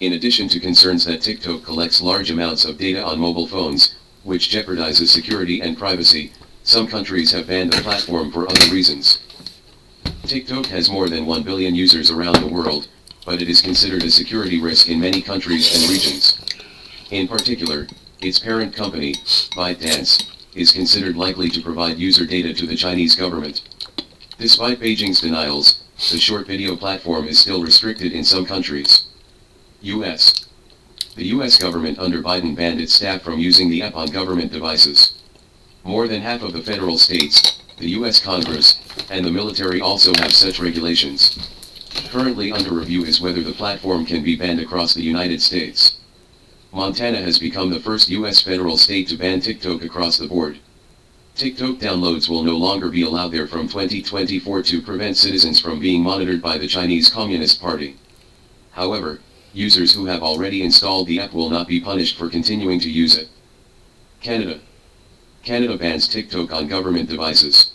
In addition to concerns that TikTok collects large amounts of data on mobile phones, which jeopardizes security and privacy, some countries have banned the platform for other reasons. TikTok has more than 1 billion users around the world, but it is considered a security risk in many countries and regions. In particular, its parent company, ByteDance, is considered likely to provide user data to the Chinese government. Despite Beijing's denials, the short video platform is still restricted in some countries. U.S. The U.S. government under Biden banned its staff from using the app on government devices. More than half of the federal states, the U.S. Congress, and the military also have such regulations. Currently under review is whether the platform can be banned across the United States. Montana has become the first U.S. federal state to ban TikTok across the board. TikTok downloads will no longer be allowed there from 2024 to prevent citizens from being monitored by the Chinese Communist Party. However, users who have already installed the app will not be punished for continuing to use it. Canada. Canada bans TikTok on government devices.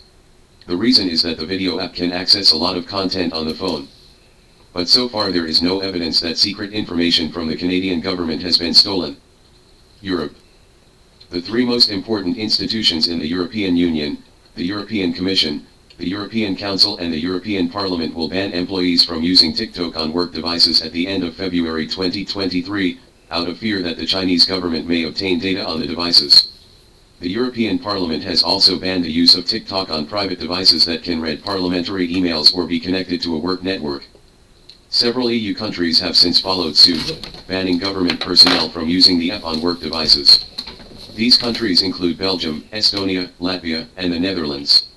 The reason is that the video app can access a lot of content on the phone. But so far there is no evidence that secret information from the Canadian government has been stolen. Europe. The three most important institutions in the European Union, the European Commission, the European Council and the European Parliament will ban employees from using TikTok on work devices at the end of February 2023, out of fear that the Chinese government may obtain data on the devices. The European Parliament has also banned the use of TikTok on private devices that can read parliamentary emails or be connected to a work network. Several EU countries have since followed suit, banning government personnel from using the app on work devices. These countries include Belgium, Estonia, Latvia, and the Netherlands.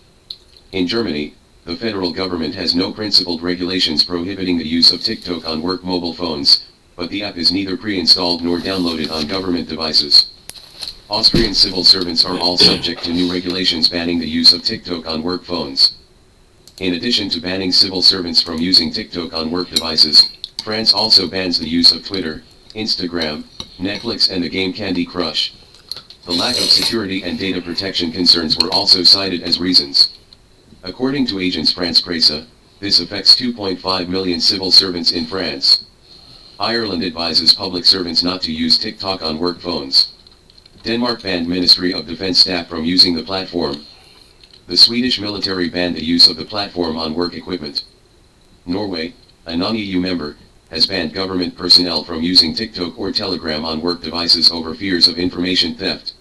In Germany, the federal government has no principled regulations prohibiting the use of TikTok on work mobile phones, but the app is neither pre-installed nor downloaded on government devices. Austrian civil servants are all subject to new regulations banning the use of TikTok on work phones. In addition to banning civil servants from using TikTok on work devices, France also bans the use of Twitter, Instagram, Netflix and the game Candy Crush. The lack of security and data protection concerns were also cited as reasons. According to Agence France-Presse, this affects 2.5 million civil servants in France. Ireland advises public servants not to use TikTok on work phones. Denmark banned Ministry of Defense staff from using the platform. The Swedish military banned the use of the platform on work equipment. Norway, a non-EU member, has banned government personnel from using TikTok or Telegram on work devices over fears of information theft.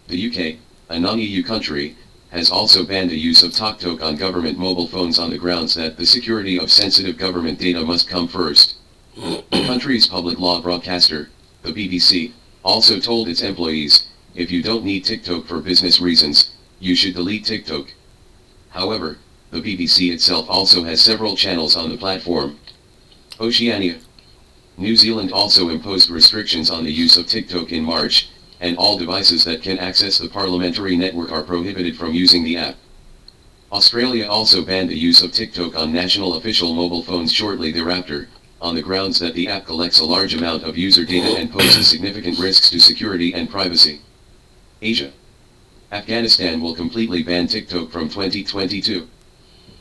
The UK, a non-EU country, has also banned the use of TikTok on government mobile phones on the grounds that the security of sensitive government data must come first. The country's public law broadcaster, the BBC, also told its employees, if you don't need TikTok for business reasons, you should delete TikTok. However, the BBC itself also has several channels on the platform. Oceania. New Zealand also imposed restrictions on the use of TikTok in March, and all devices that can access the parliamentary network are prohibited from using the app. Australia also banned the use of TikTok on national official mobile phones shortly thereafter, on the grounds that the app collects a large amount of user data and poses significant risks to security and privacy. Asia. Afghanistan will completely ban TikTok from 2022.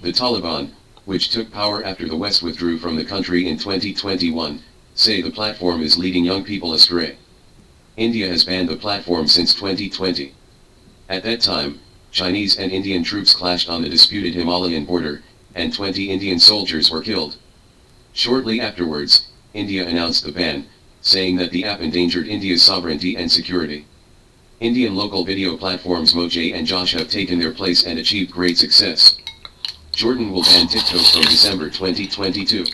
The Taliban, which took power after the West withdrew from the country in 2021, say the platform is leading young people astray. India has banned the platform since 2020. At that time, Chinese and Indian troops clashed on the disputed Himalayan border, and 20 Indian soldiers were killed. Shortly afterwards, India announced the ban, saying that the app endangered India's sovereignty and security. Indian local video platforms Moj and Josh have taken their place and achieved great success. Jordan will ban TikTok from December 2022.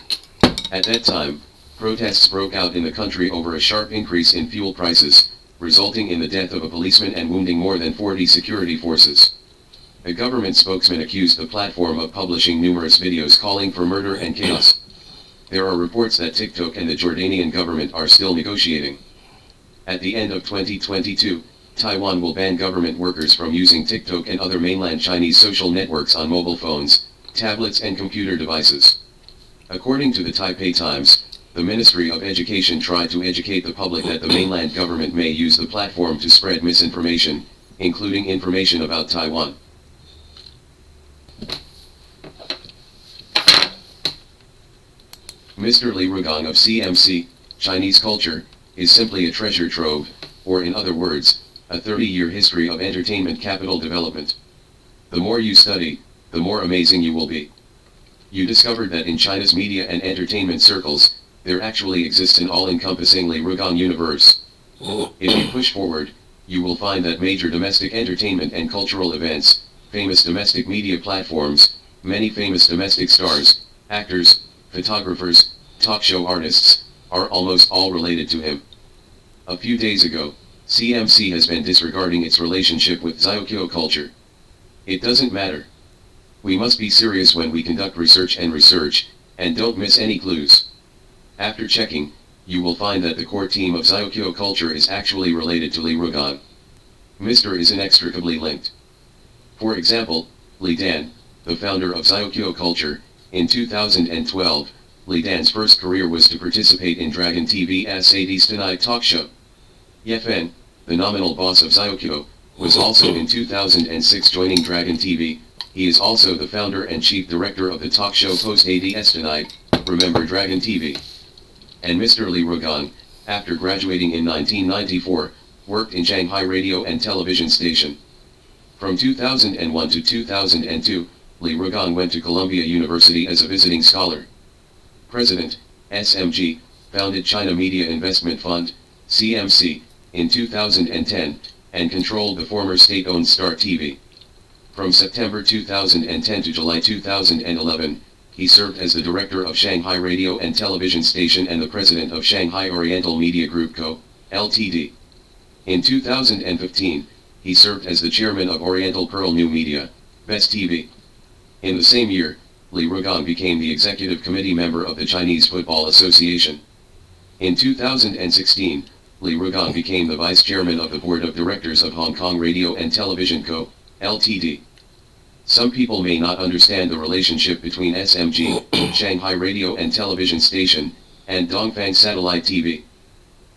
At that time, protests broke out in the country over a sharp increase in fuel prices, resulting in the death of a policeman and wounding more than 40 security forces. A government spokesman accused the platform of publishing numerous videos calling for murder and chaos. There are reports that TikTok and the Jordanian government are still negotiating. At the end of 2022, Taiwan will ban government workers from using TikTok and other mainland Chinese social networks on mobile phones, tablets and computer devices. According to the Taipei Times, the Ministry of Education tried to educate the public that the mainland government may use the platform to spread misinformation, including information about Taiwan. Mr. Li Rugang of CMC, Chinese culture is simply a treasure trove, or in other words, a 30-year history of entertainment capital development. The more you study, the more amazing you will be. You discovered that in China's media and entertainment circles, there actually exists an all-encompassing Li Rugang universe. If you push forward, you will find that major domestic entertainment and cultural events, famous domestic media platforms, many famous domestic stars, actors, photographers, talk show artists, are almost all related to him. A few days ago, CMC has been disregarding its relationship with Xiaoqiu culture. It doesn't matter. We must be serious when we conduct research, and don't miss any clues. After checking, you will find that the core team of Xiaoqiu culture is actually related to Li Rugang. Mr. is inextricably linked. For example, Li Dan, the founder of Xiaoqiu culture, in 2012, Li Dan's first career was to participate in Dragon TV's 80s Tonight talk show. Ye Fen, the nominal boss of Xiaoqiu, was also in 2006 joining Dragon TV. He is also the founder and chief director of the talk show Post ADS Tonight, Remember Dragon TV. And Mr. Li Rugang, after graduating in 1994, worked in Shanghai radio and television station. From 2001 to 2002, Li Rugang went to Columbia University as a visiting scholar. President, SMG, founded China Media Investment Fund, CMC, in 2010, and controlled the former state-owned Star TV. From September 2010 to July 2011, he served as the director of Shanghai Radio and Television Station and the president of Shanghai Oriental Media Group Co., Ltd. In 2015, he served as the chairman of Oriental Pearl New Media, Best TV. In the same year, Li Rugang became the executive committee member of the Chinese Football Association. In 2016, Li Rugang became the vice chairman of the board of directors of Hong Kong Radio and Television Co., Ltd. Some people may not understand the relationship between SMG, Shanghai Radio and Television Station, and Dongfang Satellite TV.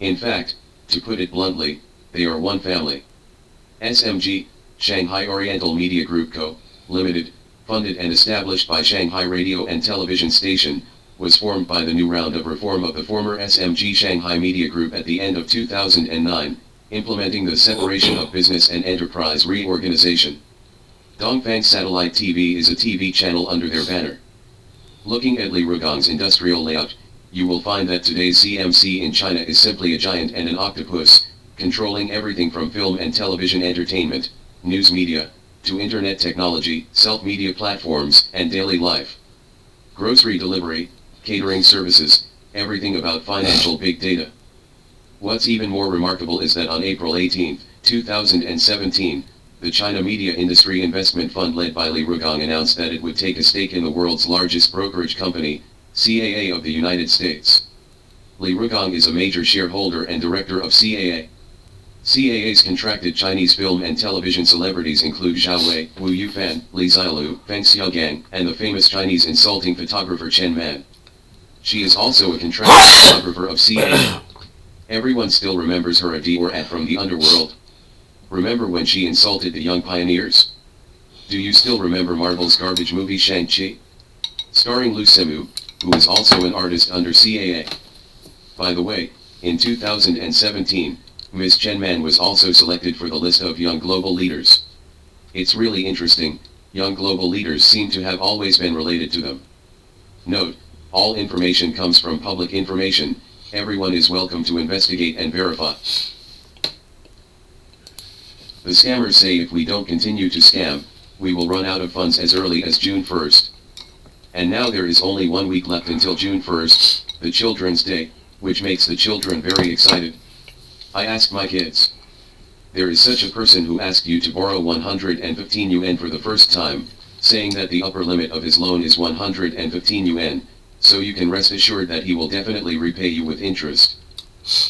In fact, to put it bluntly, they are one family. SMG, Shanghai Oriental Media Group Co., Limited, funded and established by Shanghai Radio and Television Station, was formed by the new round of reform of the former SMG Shanghai Media Group at the end of 2009, implementing the separation of business and enterprise reorganization. Dongfang Satellite TV is a TV channel under their banner. Looking at Li Rugang's industrial layout, you will find that today's CMC in China is simply a giant and an octopus, controlling everything from film and television entertainment, news media, to internet technology, self-media platforms, and daily life. Grocery delivery, catering services, everything about financial big data. What's even more remarkable is that on April 18, 2017, the China Media Industry Investment Fund led by Li Rugang announced that it would take a stake in the world's largest brokerage company, CAA of the United States. Li Rugang is a major shareholder and director of CAA. CAA's contracted Chinese film and television celebrities include Zhao Wei, Wu Yufan, Li Xiaolu, Feng Xiaogang, and the famous Chinese insulting photographer Chen Man. She is also a contracted photographer of CAA. Everyone still remembers her at or at from the underworld. Remember when she insulted the young pioneers? Do you still remember Marvel's garbage movie Shang-Chi? Starring Lu Simu, who is also an artist under CAA. By the way, in 2017, Ms. Chen Man was also selected for the list of young global leaders. It's really interesting, young global leaders seem to have always been related to them. Note, all information comes from public information, everyone is welcome to investigate and verify. The scammers say if we don't continue to scam, we will run out of funds as early as June 1st. And now there is only 1 week left until June 1st, the Children's Day, which makes the children very excited. I asked my kids. There is such a person who asked you to borrow 115 yuan for the first time, saying that the upper limit of his loan is 115 yuan, so you can rest assured that he will definitely repay you with interest.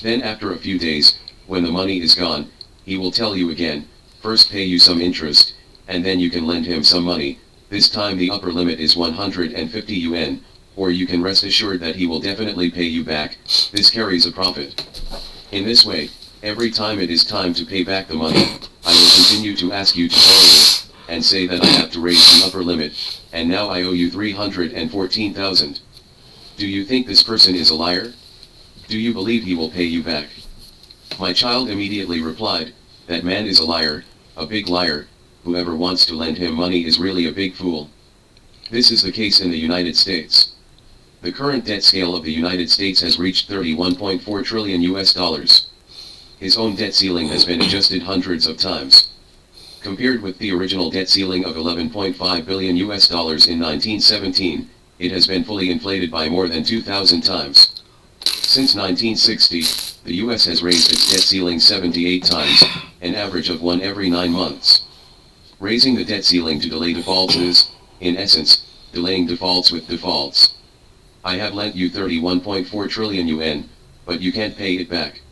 Then after a few days, when the money is gone, he will tell you again, first pay you some interest, and then you can lend him some money. This time the upper limit is 150 yuan, or you can rest assured that he will definitely pay you back. This carries a profit. In this way, every time it is time to pay back the money, I will continue to ask you to borrow, and say that I have to raise the upper limit, and now I owe you 314,000. Do you think this person is a liar? Do you believe he will pay you back? My child immediately replied, that man is a liar, a big liar, whoever wants to lend him money is really a big fool. This is the case in the United States. The current debt scale of the United States has reached 31.4 trillion US dollars. His own debt ceiling has been adjusted hundreds of times. Compared with the original debt ceiling of 11.5 billion US dollars in 1917, it has been fully inflated by more than 2,000 times. Since 1960, the US has raised its debt ceiling 78 times, an average of one every 9 months. Raising the debt ceiling to delay defaults is, in essence, delaying defaults with defaults. I have lent you 31.4 trillion yuan, but you can't pay it back.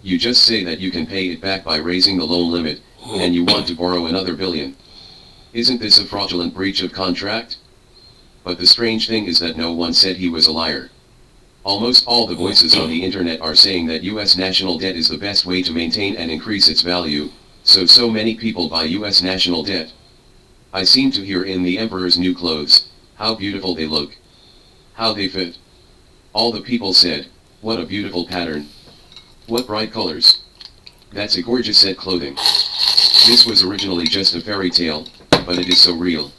You just say that you can pay it back by raising the loan limit, and you want to borrow another billion. Isn't this a fraudulent breach of contract? But the strange thing is that no one said he was a liar. Almost all the voices on the internet are saying that US national debt is the best way to maintain and increase its value, so many people buy US national debt. I seem to hear in the emperor's new clothes, how beautiful they look. How they fit. All the people said, what a beautiful pattern. What bright colors. That's a gorgeous set clothing. This was originally just a fairy tale, but it is so real.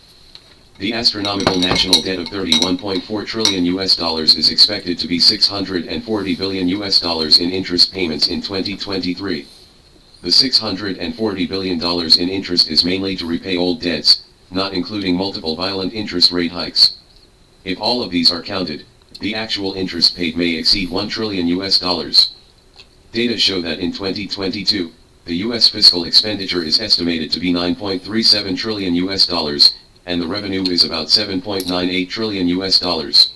The astronomical national debt of 31.4 trillion US dollars is expected to be 640 billion US dollars in interest payments in 2023. The $640 billion in interest is mainly to repay old debts, not including multiple violent interest rate hikes. If all of these are counted, the actual interest paid may exceed 1 trillion US dollars. Data show that in 2022, the US fiscal expenditure is estimated to be 9.37 trillion US dollars, and the revenue is about 7.98 trillion US dollars.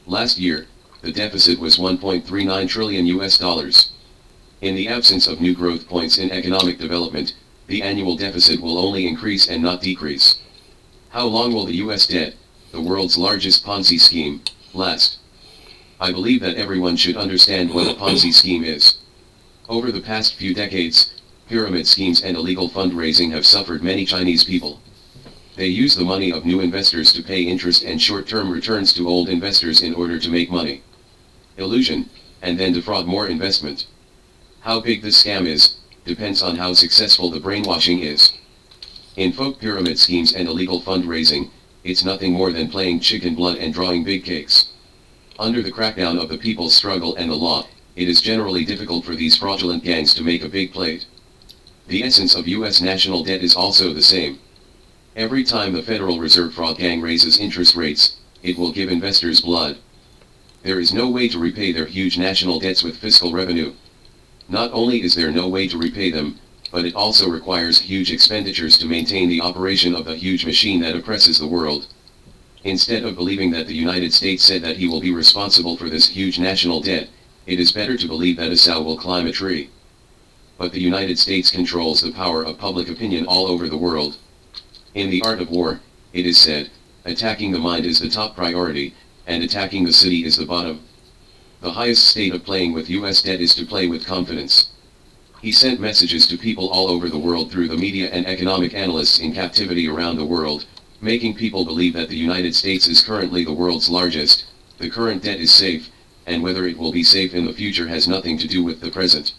Last year, the deficit was 1.39 trillion US dollars. In the absence of new growth points in economic development, the annual deficit will only increase and not decrease. How long will the US debt, the world's largest Ponzi scheme, last? I believe that everyone should understand what a Ponzi scheme is. Over the past few decades, pyramid schemes and illegal fundraising have suffered many Chinese people. They use the money of new investors to pay interest and short-term returns to old investors in order to make money. Illusion, and then defraud more investment. How big this scam is, depends on how successful the brainwashing is. In folk pyramid schemes and illegal fundraising, it's nothing more than playing chicken blood and drawing big cakes. Under the crackdown of the people's struggle and the law, it is generally difficult for these fraudulent gangs to make a big plate. The essence of US national debt is also the same. Every time the Federal Reserve fraud gang raises interest rates, it will give investors blood. There is no way to repay their huge national debts with fiscal revenue. Not only is there no way to repay them, but it also requires huge expenditures to maintain the operation of the huge machine that oppresses the world. Instead of believing that the United States said that he will be responsible for this huge national debt, it is better to believe that a sow will climb a tree. But the United States controls the power of public opinion all over the world. In the art of war, it is said, attacking the mind is the top priority, and attacking the city is the bottom. The highest state of playing with US debt is to play with confidence. He sent messages to people all over the world through the media and economic analysts in captivity around the world, making people believe that the United States is currently the world's largest, the current debt is safe, and whether it will be safe in the future has nothing to do with the present.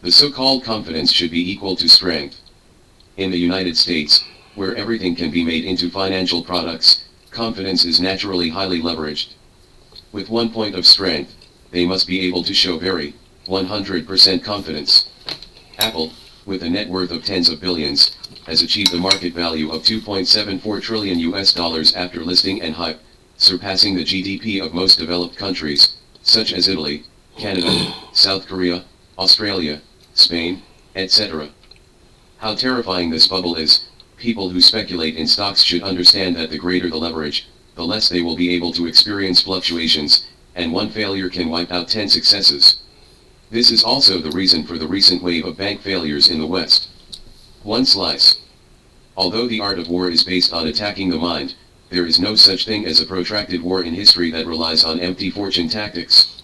The so-called confidence should be equal to strength. In the United States, where everything can be made into financial products, confidence is naturally highly leveraged. With 1 point of strength, they must be able to show 100% confidence. Apple, with a net worth of tens of billions, has achieved a market value of 2.74 trillion US dollars after listing and hype, surpassing the GDP of most developed countries, such as Italy, Canada, South Korea, Australia, Spain, etc. How terrifying this bubble is. People who speculate in stocks should understand that the greater the leverage, the less they will be able to experience fluctuations, and one failure can wipe out 10 successes. This is also the reason for the recent wave of bank failures in the West. One slice. Although the art of war is based on attacking the mind, there is no such thing as a protracted war in history that relies on empty fortune tactics.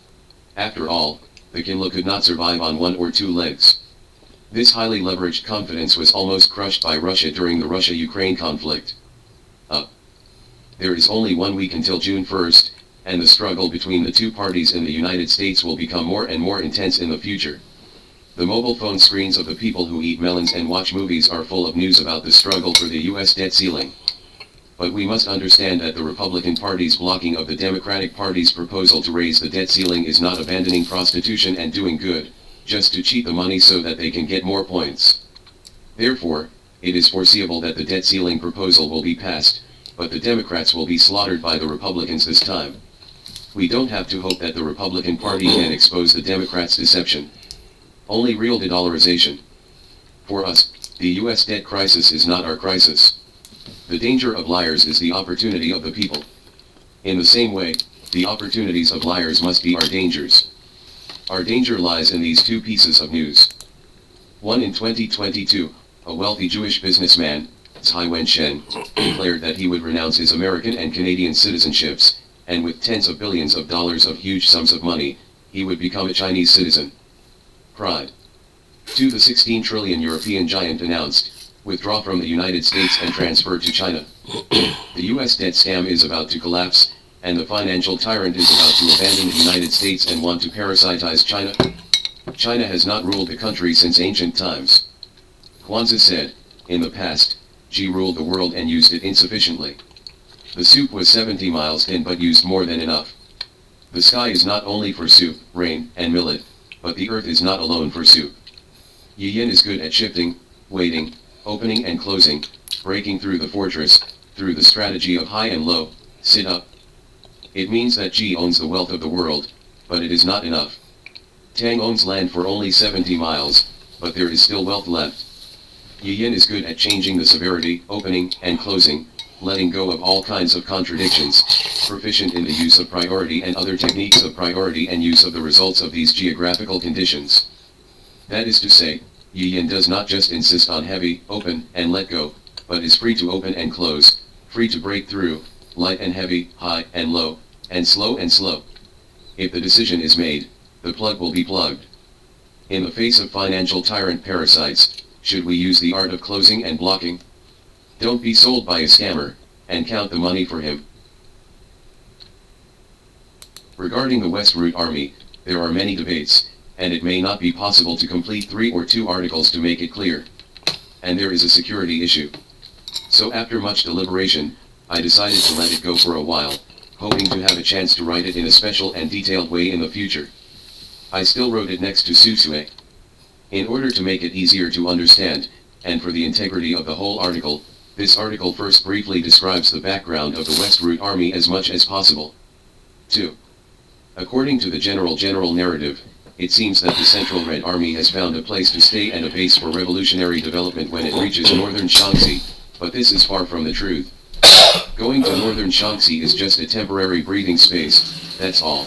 After all, the Kinla could not survive on 1 or 2 legs. This highly leveraged confidence was almost crushed by Russia during the Russia-Ukraine conflict. There is only 1 week until June 1st, and the struggle between the two parties in the United States will become more and more intense in the future. The mobile phone screens of the people who eat melons and watch movies are full of news about the struggle for the U.S. debt ceiling. But we must understand that the Republican Party's blocking of the Democratic Party's proposal to raise the debt ceiling is not abandoning prostitution and doing good, just to cheat the money so that they can get more points. Therefore, it is foreseeable that the debt ceiling proposal will be passed, but the Democrats will be slaughtered by the Republicans this time. We don't have to hope that the Republican Party can expose the Democrats' deception. Only real de-dollarization. For us, the U.S. debt crisis is not our crisis. The danger of liars is the opportunity of the people. In the same way, the opportunities of liars must be our dangers. Our danger lies in these two pieces of news. One, in 2022, a wealthy Jewish businessman, Cai Wen-shen, declared that he would renounce his American and Canadian citizenships, and with tens of billions of dollars of huge sums of money, he would become a Chinese citizen. Pride. 2. The 16 trillion European giant announced, withdraw from the United States and transfer to China. The U.S. debt scam is about to collapse, and the financial tyrant is about to abandon the United States and want to parasitize China. China has not ruled the country since ancient times. Kwanzaa said, in the past, Xi ruled the world and used it insufficiently. The soup was 70 miles thin but used more than enough. The sky is not only for soup, rain, and millet, but the earth is not alone for soup. Yi Yin is good at shifting, waiting, opening and closing, breaking through the fortress, through the strategy of high and low, sit up. It means that Xi owns the wealth of the world, but it is not enough. Tang owns land for only 70 miles, but there is still wealth left. Yi Yin is good at changing the severity, opening and closing, letting go of all kinds of contradictions, proficient in the use of priority and other techniques of priority and use of the results of these geographical conditions. That is to say, Yi Yin does not just insist on heavy, open, and let go, but is free to open and close, free to break through, light and heavy, high and low, and slow and slow. If the decision is made, the plug will be plugged. In the face of financial tyrant parasites, should we use the art of closing and blocking? Don't be sold by a scammer, and count the money for him. Regarding the West Route Army, there are many debates, and it may not be possible to complete 3 or 2 articles to make it clear. And there is a security issue. So after much deliberation, I decided to let it go for a while, hoping to have a chance to write it in a special and detailed way in the future. I still wrote it next to Susue. In order to make it easier to understand, and for the integrity of the whole article, this article first briefly describes the background of the West Route Army as much as possible. 2. According to the general narrative, it seems that the Central Red Army has found a place to stay and a base for revolutionary development when it reaches northern Shaanxi, but this is far from the truth. Going to northern Shaanxi is just a temporary breathing space, that's all.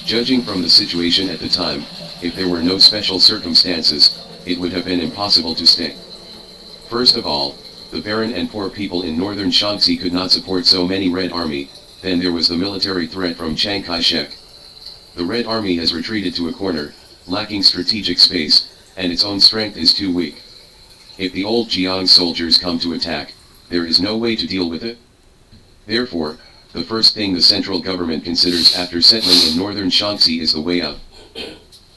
Judging from the situation at the time, if there were no special circumstances, it would have been impossible to stay. First of all, the barren and poor people in northern Shaanxi could not support so many Red Army, then there was the military threat from Chiang Kai-shek. The Red Army has retreated to a corner, lacking strategic space, and its own strength is too weak. If the old Jiang soldiers come to attack, there is no way to deal with it. Therefore, the first thing the central government considers after settling in northern Shaanxi is the way out.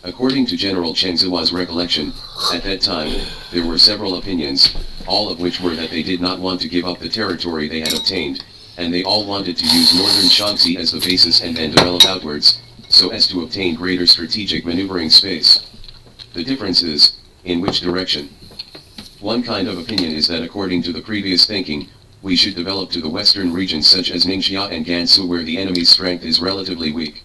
According to General Cheng Zihua's recollection, at that time, there were several opinions, all of which were that they did not want to give up the territory they had obtained, and they all wanted to use northern Shaanxi as the basis and then develop outwards, so as to obtain greater strategic maneuvering space. The difference is, in which direction. One kind of opinion is that according to the previous thinking, we should develop to the western regions such as Ningxia and Gansu where the enemy's strength is relatively weak.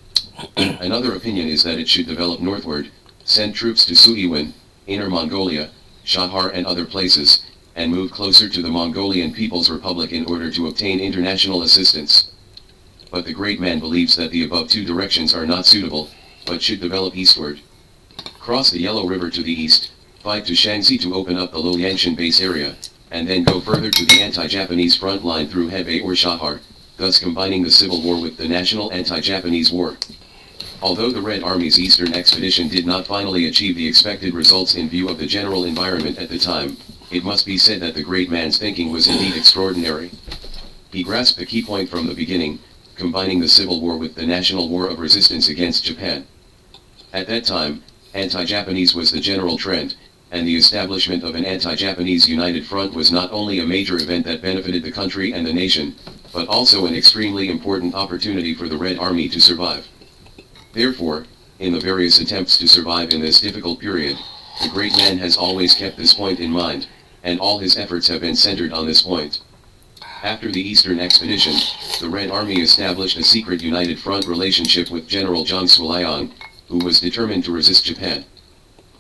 Another opinion is that it should develop northward, send troops to Suiwen, Inner Mongolia, Shahar and other places, and move closer to the Mongolian People's Republic in order to obtain international assistance. But the great man believes that the above 2 directions are not suitable, but should develop eastward. Cross the Yellow River to the east, fight to Shaanxi to open up the Liangshan base area, and then go further to the anti-Japanese front line through Hebei or Shahar, thus combining the civil war with the national anti-Japanese war. Although the Red Army's eastern expedition did not finally achieve the expected results in view of the general environment at the time, it must be said that the great man's thinking was indeed extraordinary. He grasped the key point from the beginning, combining the Civil War with the National War of Resistance against Japan. At that time, anti-Japanese was the general trend, and the establishment of an anti-Japanese united front was not only a major event that benefited the country and the nation, but also an extremely important opportunity for the Red Army to survive. Therefore, in the various attempts to survive in this difficult period, the great man has always kept this point in mind, and all his efforts have been centered on this point. After the Eastern Expedition, the Red Army established a secret united front relationship with General Zhang Zuoliang, who was determined to resist Japan.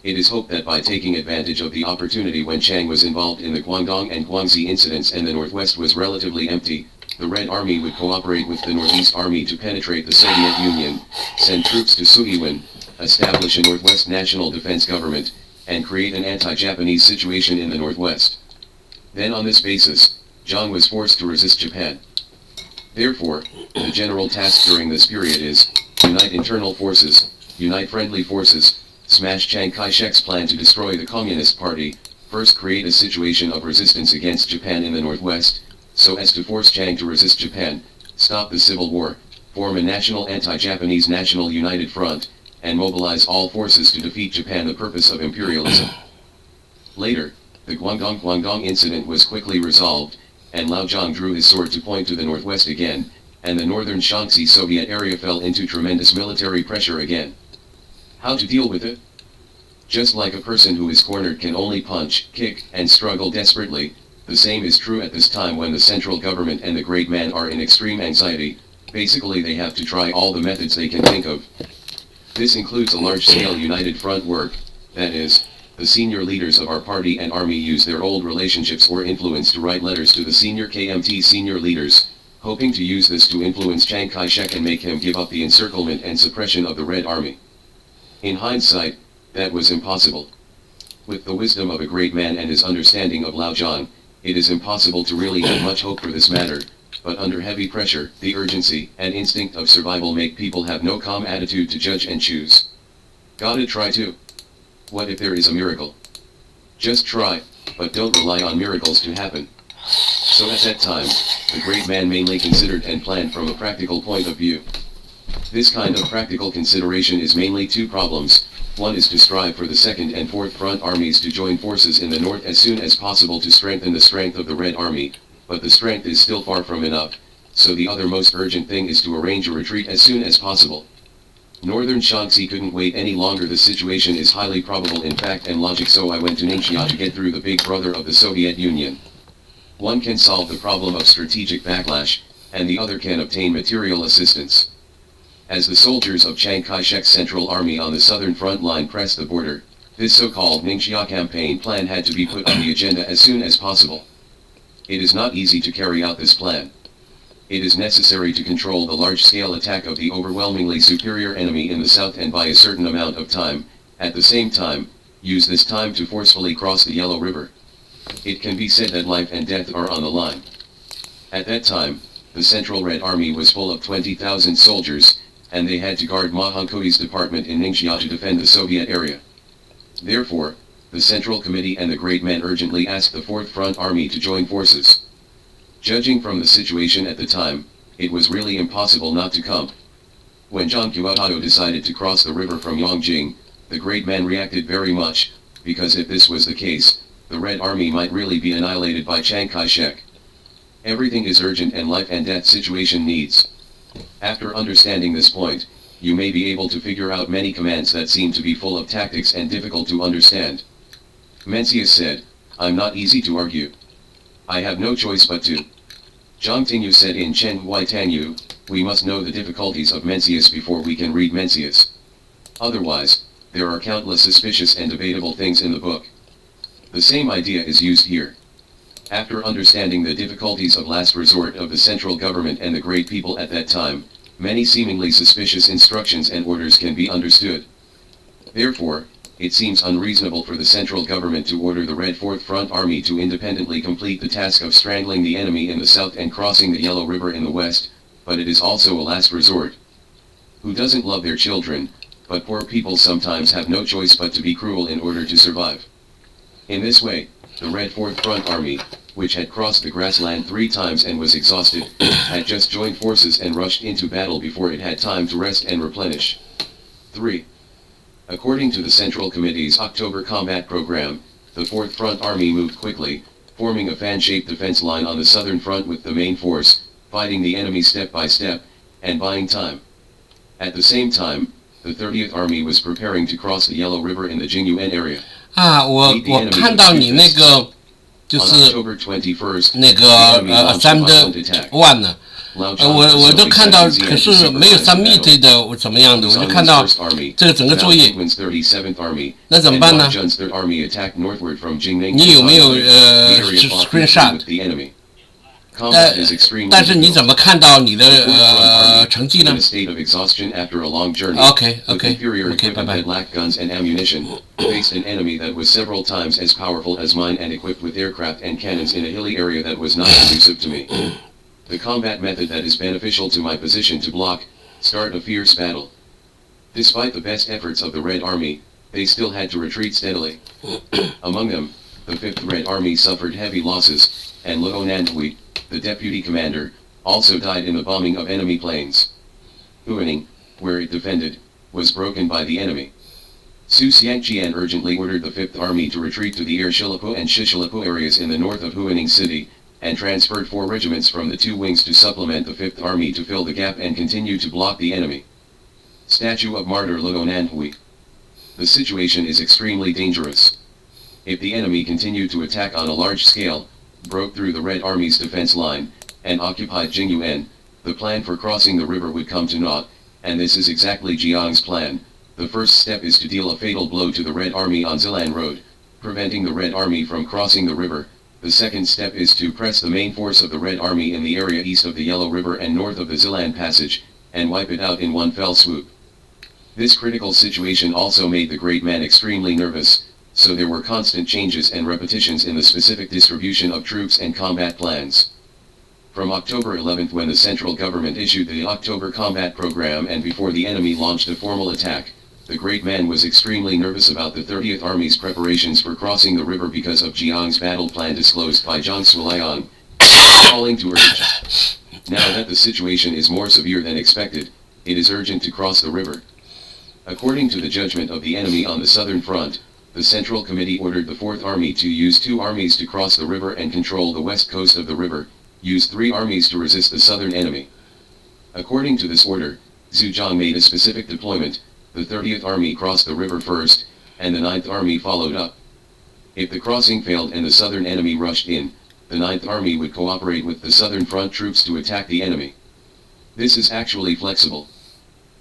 It is hoped that by taking advantage of the opportunity when Chiang was involved in the Guangdong and Guangxi incidents and the Northwest was relatively empty, the Red Army would cooperate with the Northeast Army to penetrate the Soviet Union, send troops to Suiyuan, establish a Northwest National Defense Government, and create an anti-Japanese situation in the Northwest. Then on this basis, Zhang was forced to resist Japan. Therefore, the general task during this period is, unite internal forces, unite friendly forces, smash Chiang Kai-shek's plan to destroy the Communist Party, first create a situation of resistance against Japan in the Northwest, so as to force Chiang to resist Japan, stop the Civil War, form a national anti-Japanese national united front, and mobilize all forces to defeat Japan, the purpose of imperialism. Later, the Guangdong incident was quickly resolved, and Lao Zhang drew his sword to point to the Northwest again, and the northern Shaanxi Soviet area fell into tremendous military pressure again. How to deal with it? Just like a person who is cornered can only punch, kick, and struggle desperately, the same is true at this time when the central government and the great man are in extreme anxiety. Basically they have to try all the methods they can think of. This includes a large-scale united front work, that is, the senior leaders of our party and army use their old relationships or influence to write letters to the senior KMT senior leaders, hoping to use this to influence Chiang Kai-shek and make him give up the encirclement and suppression of the Red Army. In hindsight, that was impossible. With the wisdom of a great man and his understanding of Lao Zhang, it is impossible to really have much hope for this matter, but under heavy pressure, the urgency and instinct of survival make people have no calm attitude to judge and choose. Gotta try too. What if there is a miracle? Just try, but don't rely on miracles to happen. So at that time, the great man mainly considered and planned from a practical point of view. This kind of practical consideration is mainly two problems. One is to strive for the 2nd and 4th Front armies to join forces in the north as soon as possible to strengthen the strength of the Red Army, but the strength is still far from enough, so the other most urgent thing is to arrange a retreat as soon as possible. Northern Shaanxi couldn't wait any longer. The situation is highly probable in fact and logic, so I went to Ningxia to get through the big brother of the Soviet Union. One can solve the problem of strategic backlash, and the other can obtain material assistance. As the soldiers of Chiang Kai-shek's Central Army on the southern front line pressed the border, this so-called Ningxia campaign plan had to be put on the agenda as soon as possible. It is not easy to carry out this plan. It is necessary to control the large-scale attack of the overwhelmingly superior enemy in the south and by a certain amount of time, at the same time, use this time to forcefully cross the Yellow River. It can be said that life and death are on the line. At that time, the Central Red Army was full of 20,000 soldiers, and they had to guard Ma Hongkoi's department in Ningxia to defend the Soviet area. Therefore, the Central Committee and the great men urgently asked the 4th Front Army to join forces. Judging from the situation at the time, it was really impossible not to come. When Zhang Qiuotao decided to cross the river from Yongjing, the great man reacted very much, because if this was the case, the Red Army might really be annihilated by Chiang Kai-shek. Everything is urgent and life and death situation needs. After understanding this point, you may be able to figure out many commands that seem to be full of tactics and difficult to understand. Mencius said, "I'm not easy to argue. I have no choice but to." Zhang Tingyu said in Chen Hui Tangyu, "We must know the difficulties of Mencius before we can read Mencius. Otherwise, there are countless suspicious and debatable things in the book." The same idea is used here. After understanding the difficulties of last resort of the central government and the great people at that time, many seemingly suspicious instructions and orders can be understood. Therefore, it seems unreasonable for the central government to order the Red 4th Front Army to independently complete the task of strangling the enemy in the south and crossing the Yellow River in the west, but it is also a last resort. Who doesn't love their children, but poor people sometimes have no choice but to be cruel in order to survive. In this way, The Red Fourth Front Army, which had crossed the grassland 3 times and was exhausted, had just joined forces and rushed into battle before it had time to rest and replenish. 3. According to the Central Committee's October combat program, the Fourth Front Army moved quickly, forming a fan-shaped defense line on the southern front with the main force, fighting the enemy step by step, and buying time. At the same time, the 30th Army was preparing to cross the Yellow River in the Jingyuan area. 我看到你那个就是那个3-1呢，我都看到，可是没有 submit 的怎么样的，我就看到这个整个作业，那怎么办呢？你有没有screenshot？但是你怎么看到你的成绩呢 ？OK， 拜拜。lacked guns and ammunition, faced an enemy that was several times as powerful as mine and equipped with aircraft and cannons in a hilly area that was not conducive to me. The combat method that is beneficial to my position to block, start a fierce battle. Despite the best efforts of the Red Army, they still had to retreat steadily. Among them, the 5th Red Army suffered heavy losses, and Luo Nanhui, the deputy commander, also died in the bombing of enemy planes. Huining, where it defended, was broken by the enemy. Su Xiangqian urgently ordered the 5th Army to retreat to the Ershilipo and Shishilipo areas in the north of Huining City, and transferred 4 regiments from the 2 wings to supplement the 5th Army to fill the gap and continue to block the enemy. Statue of Martyr Luo Nanhui. The situation is extremely dangerous. If the enemy continued to attack on a large scale, broke through the Red Army's defense line, and occupied Jingyuan, the plan for crossing the river would come to naught, and this is exactly Jiang's plan. The first step is to deal a fatal blow to the Red Army on Zilan Road, preventing the Red Army from crossing the river. The second step is to press the main force of the Red Army in the area east of the Yellow River and north of the Zilan Passage, and wipe it out in one fell swoop. This critical situation also made the great man extremely nervous, so there were constant changes and repetitions in the specific distribution of troops and combat plans. From October 11th, when the central government issued the October combat program and before the enemy launched a formal attack, the great man was extremely nervous about the 30th Army's preparations for crossing the river because of Jiang's battle plan disclosed by Zhang Suliang, calling to urge. Now that the situation is more severe than expected, it is urgent to cross the river. According to the judgment of the enemy on the southern front, the Central Committee ordered the 4th Army to use 2 armies to cross the river and control the west coast of the river, use 3 armies to resist the southern enemy. According to this order, Zhu Zhang made a specific deployment. The 30th Army crossed the river first, and the 9th Army followed up. If the crossing failed and the southern enemy rushed in, the 9th Army would cooperate with the southern front troops to attack the enemy. This is actually flexible.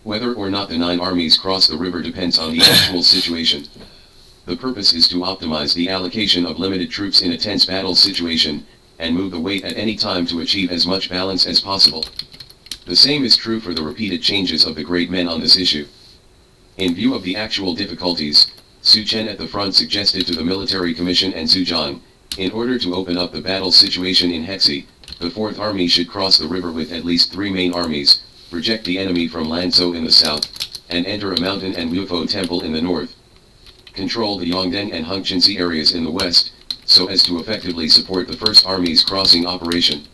Whether or not the 9 armies cross the river depends on the actual situation. The purpose is to optimize the allocation of limited troops in a tense battle situation, and move the weight at any time to achieve as much balance as possible. The same is true for the repeated changes of the great men on this issue. In view of the actual difficulties, Su Chen at the front suggested to the military commission and Zhu Zhang, in order to open up the battle situation in Hexi, the 4th Army should cross the river with at least 3 main armies, reject the enemy from Lanzhou in the south, and enter a mountain and Wufo temple in the north. Control the Yongdeng and Hengqinzi areas in the west, so as to effectively support the 1st Army's crossing operation.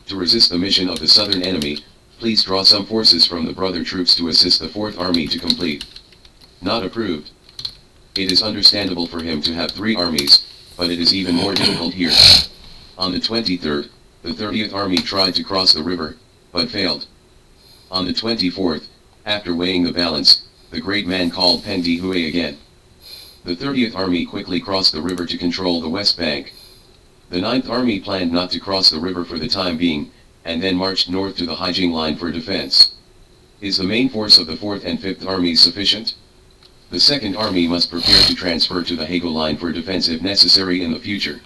To resist the mission of the southern enemy, please draw some forces from the brother troops to assist the 4th Army to complete. Not approved. It is understandable for him to have 3 armies, but it is even more difficult here. On the 23rd, the 30th Army tried to cross the river, but failed. On the 24th, after weighing the balance, the great man called Peng Dihui again. The 30th Army quickly crossed the river to control the west bank. The 9th Army planned not to cross the river for the time being, and then marched north to the Haijing line for defense. Is the main force of the 4th and 5th Armies sufficient? The 2nd Army must prepare to transfer to the Haigo line for defense if necessary in the future.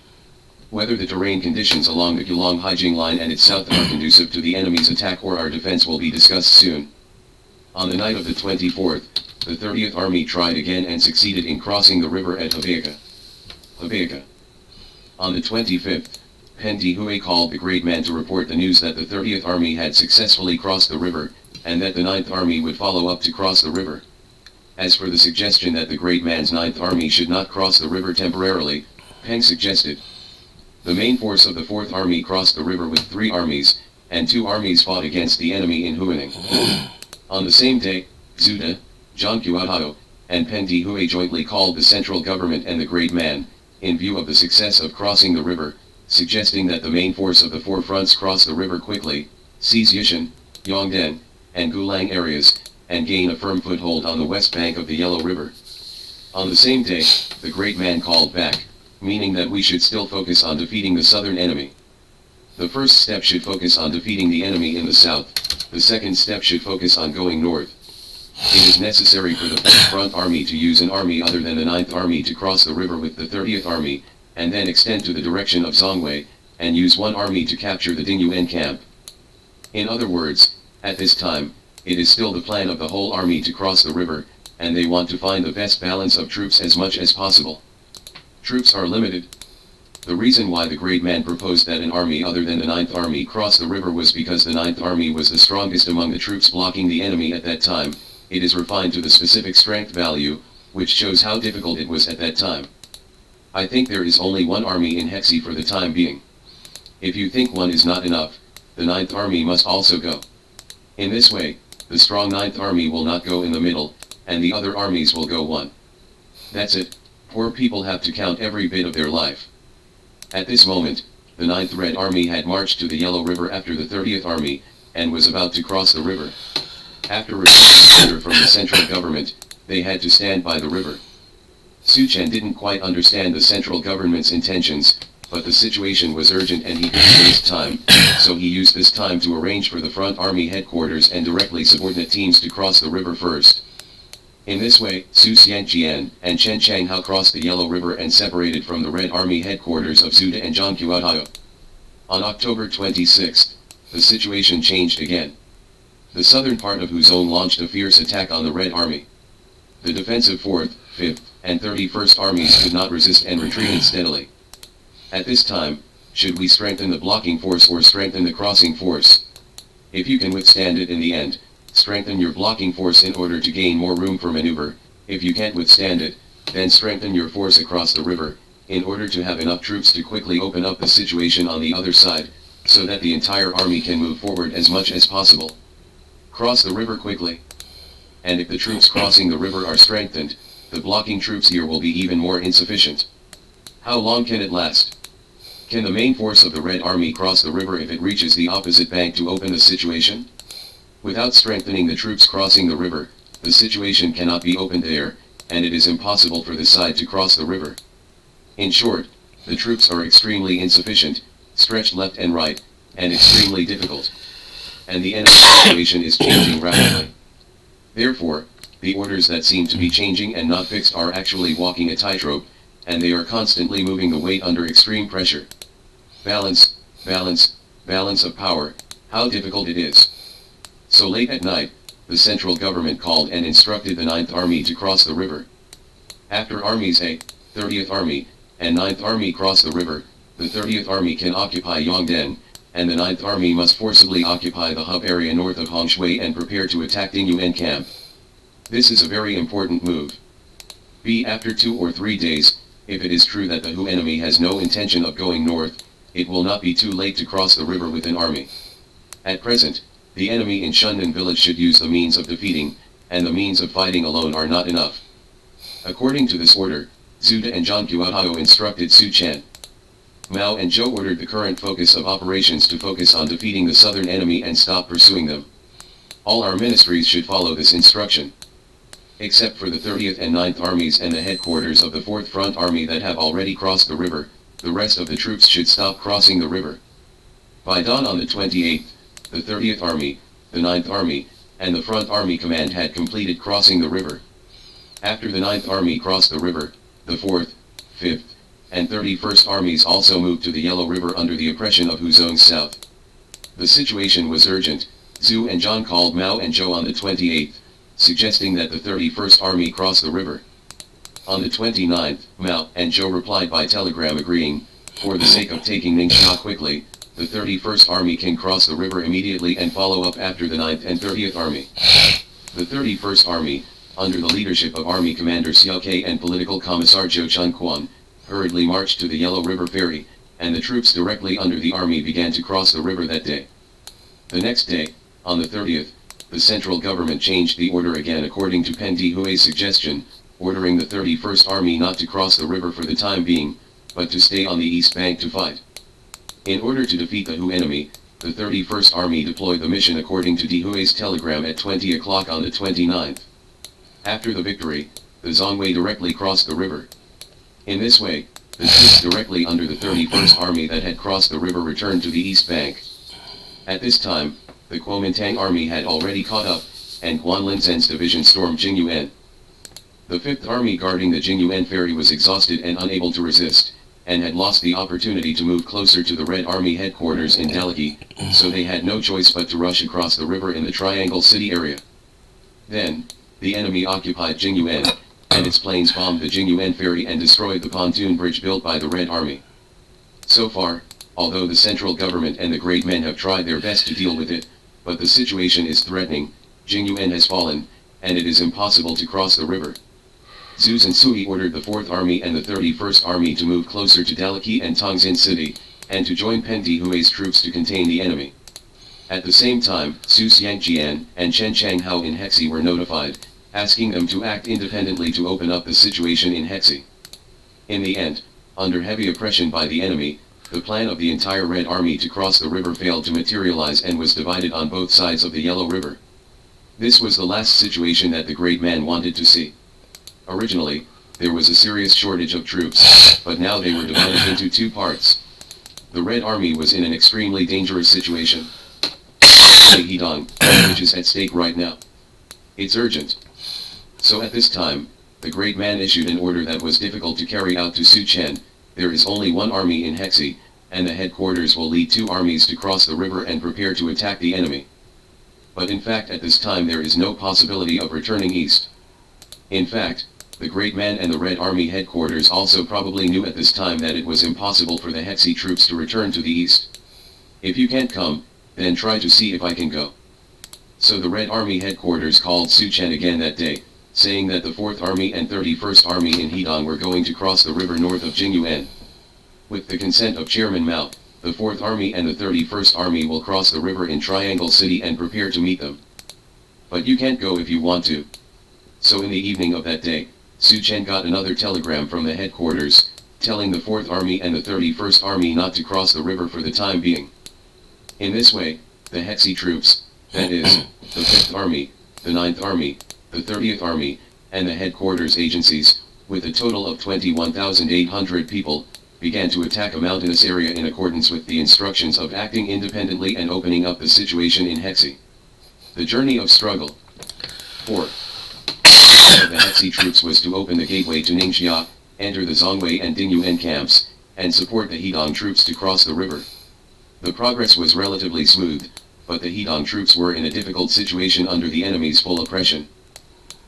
Whether the terrain conditions along the Gulong Haijing line and its south are conducive to the enemy's attack or our defense will be discussed soon. On the night of the 24th, the 30th Army tried again and succeeded in crossing the river at Habeaka. On the 25th, Peng Dihui called the great man to report the news that the 30th Army had successfully crossed the river, and that the 9th Army would follow up to cross the river. As for the suggestion that the great man's 9th Army should not cross the river temporarily, Peng suggested. The main force of the 4th Army crossed the river with 3 armies, and 2 armies fought against the enemy in Huining. On the same day, Zhu De, Zhang Qiuhao, and Peng Dehui jointly called the central government and the Great Man, in view of the success of crossing the river, suggesting that the main force of the 4 fronts cross the river quickly, seize Yishan, Yongden, and Gulang areas, and gain a firm foothold on the west bank of the Yellow River. On the same day, the Great Man called back, meaning that we should still focus on defeating the southern enemy. The first step should focus on defeating the enemy in the south, the second step should focus on going north. It is necessary for the 4th Front Army to use an army other than the 9th Army to cross the river with the 30th Army, and then extend to the direction of Zhongwei, and use one army to capture the Dingyuan camp. In other words, at this time, it is still the plan of the whole army to cross the river, and they want to find the best balance of troops as much as possible. Troops are limited. The reason why the Great Man proposed that an army other than the 9th Army cross the river was because the 9th Army was the strongest among the troops blocking the enemy at that time. It is refined to the specific strength value, which shows how difficult it was at that time. I think there is only one army in Hexi for the time being. If you think one is not enough, the 9th Army must also go. In this way, the strong 9th Army will not go in the middle, and the other armies will go one. That's it. Poor people have to count every bit of their life. At this moment, the 9th Red Army had marched to the Yellow River after the 30th Army, and was about to cross the river. After receiving an order from the central government, they had to stand by the river. Su Chen didn't quite understand the central government's intentions, but the situation was urgent and he couldn't waste time, so he used this time to arrange for the Front Army headquarters and directly subordinate teams to cross the river first. In this way, Su Xianqian and Chen Changhao crossed the Yellow River and separated from the Red Army headquarters of Zhu De and Zhang Qiuhao. On October 26, the situation changed again. The southern part of Huzhong launched a fierce attack on the Red Army. The defensive 4th, 5th, and 31st Armies could not resist and retreated steadily. At this time, should we strengthen the blocking force or strengthen the crossing force? If you can withstand it in the end, strengthen your blocking force in order to gain more room for maneuver. If you can't withstand it, then strengthen your force across the river, in order to have enough troops to quickly open up the situation on the other side, so that the entire army can move forward as much as possible. Cross the river quickly. And if the troops crossing the river are strengthened, the blocking troops here will be even more insufficient. How long can it last? Can the main force of the Red Army cross the river if it reaches the opposite bank to open the situation? Without strengthening the troops crossing the river, the situation cannot be opened there, and it is impossible for this side to cross the river. In short, the troops are extremely insufficient, stretched left and right, and extremely difficult. And the enemy situation is changing rapidly. Therefore, the orders that seem to be changing and not fixed are actually walking a tightrope, and they are constantly moving the weight under extreme pressure. Balance, balance, balance of power, how difficult it is. So late at night, the central government called and instructed the 9th Army to cross the river. After Armies A, 30th Army, and 9th Army cross the river, the 30th Army can occupy Yongden, and the 9th Army must forcibly occupy the hub area north of Hongshui and prepare to attack Dingyuan camp. This is a very important move. After 2 or 3 days, if it is true that the Hu enemy has no intention of going north, it will not be too late to cross the river with an army. At present, the enemy in Shundan village should use the means of defeating, and the means of fighting alone are not enough. According to this order, Zhu De and Zhang Qiuhao instructed Su Chen. Mao and Zhou ordered the current focus of operations to focus on defeating the southern enemy and stop pursuing them. All our ministries should follow this instruction. Except for the 30th and 9th Armies and the headquarters of the 4th Front Army that have already crossed the river, the rest of the troops should stop crossing the river. By dawn on the 28th, the 30th Army, the 9th Army, and the Front Army Command had completed crossing the river. After the 9th Army crossed the river, the 4th, 5th, and 31st Armies also moved to the Yellow River under the oppression of Huzhong's south. The situation was urgent. Zhu and Zhang called Mao and Zhou on the 28th, suggesting that the 31st Army cross the river. On the 29th, Mao and Zhou replied by telegram agreeing, for the sake of taking Ningxia quickly, the 31st Army can cross the river immediately and follow up after the 9th and 30th Army. The 31st Army, under the leadership of Army Commander Xiao Ke and Political Commissar Zhou Chunquan, hurriedly marched to the Yellow River Ferry, and the troops directly under the army began to cross the river that day. The next day, on the 30th, the central government changed the order again according to Pen Dihue's suggestion, ordering the 31st Army not to cross the river for the time being, but to stay on the east bank to fight. In order to defeat the Hu enemy, the 31st Army deployed the mission according to Dihue's telegram at 20 o'clock on the 29th. After the victory, the Zongwei directly crossed the river. In this way, the troops directly under the 31st Army that had crossed the river returned to the east bank. At this time, the Kuomintang Army had already caught up, and Guan Linzhen's division stormed Jingyuan. The 5th Army guarding the Jingyuan ferry was exhausted and unable to resist, and had lost the opportunity to move closer to the Red Army headquarters in Dalaki, so they had no choice but to rush across the river in the Triangle City area. Then, the enemy occupied Jingyuan, and its planes bombed the Jingyuan ferry and destroyed the pontoon bridge built by the Red Army. So far, although the central government and the great men have tried their best to deal with it, but the situation is threatening, Jingyuan has fallen, and it is impossible to cross the river. Zhu Zensui ordered the 4th Army and the 31st Army to move closer to Dalaki and Tongzin City, and to join Pen Dihue's troops to contain the enemy. At the same time, Su Xiangjian and Chen Changhao in Hexi were notified, asking them to act independently to open up the situation in Hexi. In the end, under heavy oppression by the enemy, the plan of the entire Red Army to cross the river failed to materialize and was divided on both sides of the Yellow River. This was the last situation that the great man wanted to see. Originally, there was a serious shortage of troops, but now they were divided into two parts. The Red Army was in an extremely dangerous situation. Hedong, which is at stake right now. It's urgent. So at this time, the great man issued an order that was difficult to carry out to Su Chen. There is only one army in Hexi, and the headquarters will lead 2 armies to cross the river and prepare to attack the enemy. But in fact at this time there is no possibility of returning east. In fact, the great man and the Red Army headquarters also probably knew at this time that it was impossible for the Hexi troops to return to the east. If you can't come, then try to see if I can go. So the Red Army headquarters called Su Chen again that day, saying that the 4th Army and 31st Army in Hedong were going to cross the river north of Jingyuan. With the consent of Chairman Mao, the 4th Army and the 31st Army will cross the river in Triangle City and prepare to meet them. But you can't go if you want to. So in the evening of that day, Su Chen got another telegram from the headquarters, telling the 4th Army and the 31st Army not to cross the river for the time being. In this way, the Hexi troops, that is, the 5th Army, the 9th Army, the 30th Army, and the headquarters agencies, with a total of 21,800 people, began to attack a mountainous area in accordance with the instructions of acting independently and opening up the situation in Hexi. The journey of struggle. 4. The Hexi troops was to open the gateway to Ningxia, enter the Zongwei and Dingyuan camps, and support the Hedong troops to cross the river. The progress was relatively smooth, but the Hedong troops were in a difficult situation under the enemy's full oppression.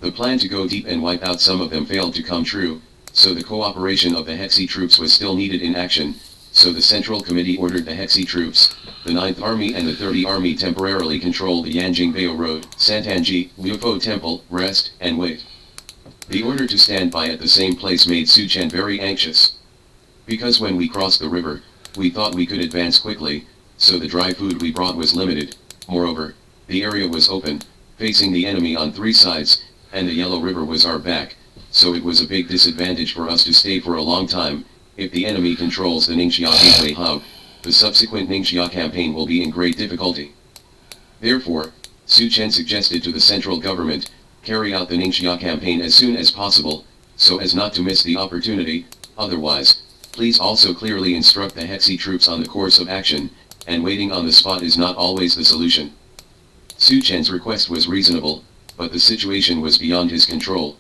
The plan to go deep and wipe out some of them failed to come true, so the cooperation of the Hexi troops was still needed in action, so the Central Committee ordered the Hexi troops, the 9th Army and the 30th Army temporarily control the Yanjingbao Road, Santanji, Liufo Temple, rest, and wait. The order to stand by at the same place made Su Chen very anxious. Because when we crossed the river, we thought we could advance quickly, so the dry food we brought was limited. Moreover, the area was open, facing the enemy on 3 sides, and the Yellow River was our back, so it was a big disadvantage for us to stay for a long time. If the enemy controls the Ningxia Gateway Hub, the subsequent Ningxia campaign will be in great difficulty. Therefore, Su Chen suggested to the central government, carry out the Ningxia campaign as soon as possible, so as not to miss the opportunity. Otherwise, please also clearly instruct the Hexi troops on the course of action, and waiting on the spot is not always the solution. Su Chen's request was reasonable, but the situation was beyond his control.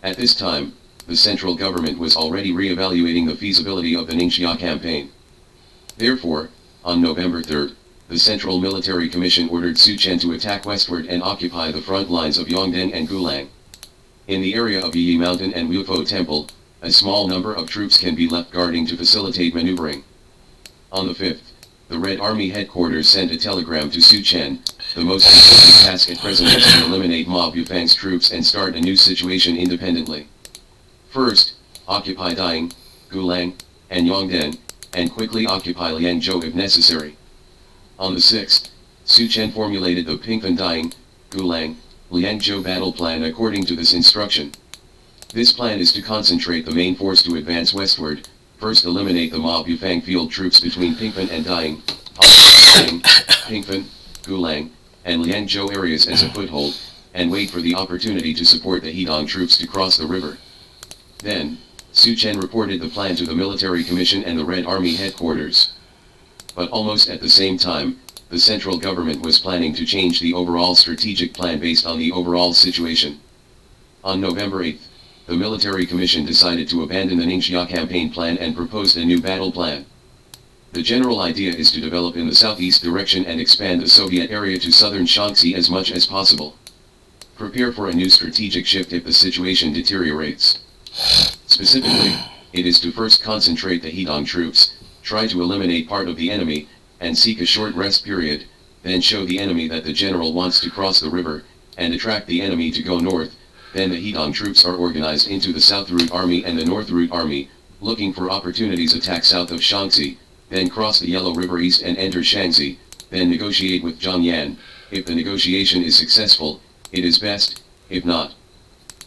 At this time, the central government was already re-evaluating the feasibility of the Ningxia campaign. Therefore, on November 3rd, the Central Military Commission ordered Su Chen to attack westward and occupy the front lines of Yongdeng and Gulang. In the area of Yi Mountain and Liufo Temple, a small number of troops can be left guarding to facilitate maneuvering. On the 5th, the Red Army headquarters sent a telegram to Su Chen. The most important task at present is to eliminate Ma Bufang's troops and start a new situation independently. First, occupy Daying, Gulang, and Yongden, and quickly occupy Liangzhou if necessary. On the 6th, Su Chen formulated the Pingfen-Daying, Gulang, Liangzhou battle plan according to this instruction. This plan is to concentrate the main force to advance westward, first eliminate the mob Yufang field troops between Pingfen and Daying, Pingfen, Gulang, and Liangzhou areas as a foothold, and wait for the opportunity to support the Hedong troops to cross the river. Then, Su Chen reported the plan to the Military Commission and the Red Army headquarters. But almost at the same time, the central government was planning to change the overall strategic plan based on the overall situation. On November 8, the Military Commission decided to abandon the Ningxia campaign plan and proposed a new battle plan. The general idea is to develop in the southeast direction and expand the Soviet area to southern Shaanxi as much as possible. Prepare for a new strategic shift if the situation deteriorates. Specifically, it is to first concentrate the Hedong troops, try to eliminate part of the enemy, and seek a short rest period, then show the enemy that the general wants to cross the river, and attract the enemy to go north. Then the Hedong troops are organized into the South Route Army and the North Route Army, looking for opportunities attack south of Shaanxi, then cross the Yellow River east and enter Shaanxi, then negotiate with Zhongyan. If the negotiation is successful, it is best; if not,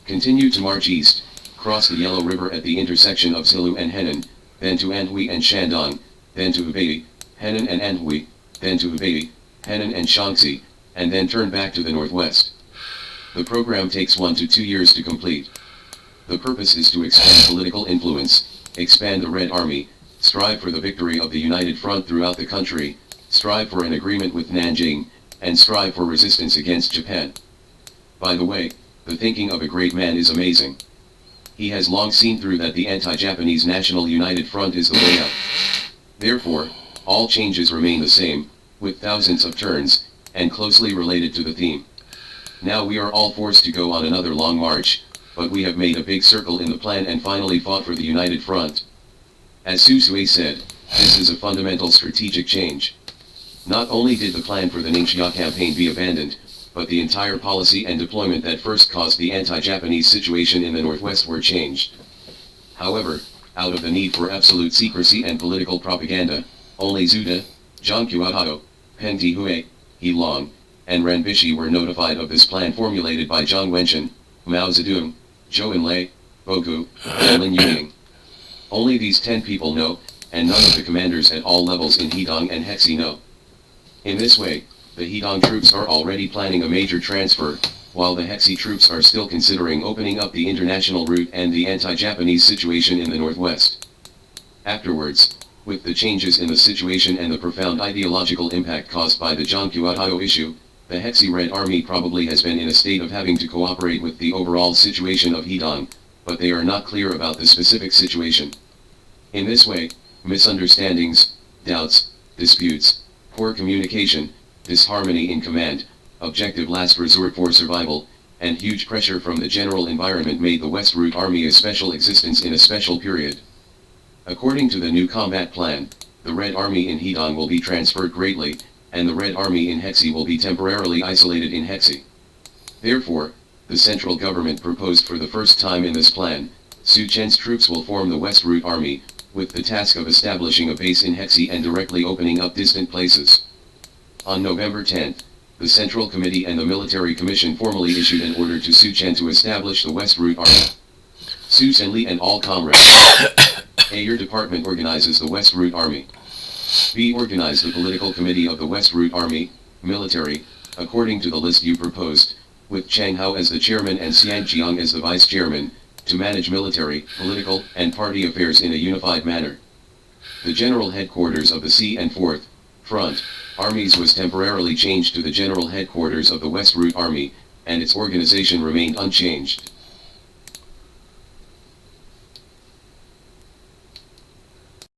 continue to march east, cross the Yellow River at the intersection of Zilu and Henan, then to Anhui and Shandong, then to Hubei, Henan and Anhui, then to Hubei, Henan and Shaanxi, and then turn back to the northwest. The program takes 1 to 2 years to complete. The purpose is to expand political influence, expand the Red Army, strive for the victory of the United Front throughout the country, strive for an agreement with Nanjing, and strive for resistance against Japan. By the way, the thinking of a great man is amazing. He has long seen through that the anti-Japanese National United Front is the way out. Therefore, all changes remain the same, with thousands of turns, and closely related to the theme. Now we are all forced to go on another long march, but we have made a big circle in the plan and finally fought for the United Front. As Su Sui said, this is a fundamental strategic change. Not only did the plan for the Ningxia campaign be abandoned, but the entire policy and deployment that first caused the anti-Japanese situation in the northwest were changed. However, out of the need for absolute secrecy and political propaganda, only Zhu De, Zhang Qiuhao, Peng Dehui, He Long, and Ren Bishi were notified of this plan formulated by Jiang Wenquan, Mao Zedong, Zhou Enlai, Bogu, and Lin Yuying. Only these 10 people know, and none of the commanders at all levels in Hedong and Hexi know. In this way, the Hedong troops are already planning a major transfer, while the Hexi troops are still considering opening up the international route and the anti-Japanese situation in the northwest. Afterwards, with the changes in the situation and the profound ideological impact caused by the Zhang Qiuhao issue, the Hexi Red Army probably has been in a state of having to cooperate with the overall situation of Hedong, but they are not clear about the specific situation. In this way, misunderstandings, doubts, disputes, poor communication, disharmony in command, objective last resort for survival, and huge pressure from the general environment made the West Route Army a special existence in a special period. According to the new combat plan, the Red Army in Hedong will be transferred greatly, and the Red Army in Hexi will be temporarily isolated in Hexi. Therefore, the central government proposed for the first time in this plan, Su Chen's troops will form the West Route Army, with the task of establishing a base in Hexi and directly opening up distant places. On November 10, the Central Committee and the Military Commission formally issued an order to Su Chen to establish the West Route Army. Su Zhenli and all comrades. A. Your department organizes the West Route Army. B. Organize the political committee of the West Route Army, military, according to the list you proposed, with Chang Hao as the chairman and Xiang Jiang as the vice chairman, to manage military, political, and party affairs in a unified manner. The general headquarters of the C and 4th Front Armies was temporarily changed to the general headquarters of the West Route Army, and its organization remained unchanged.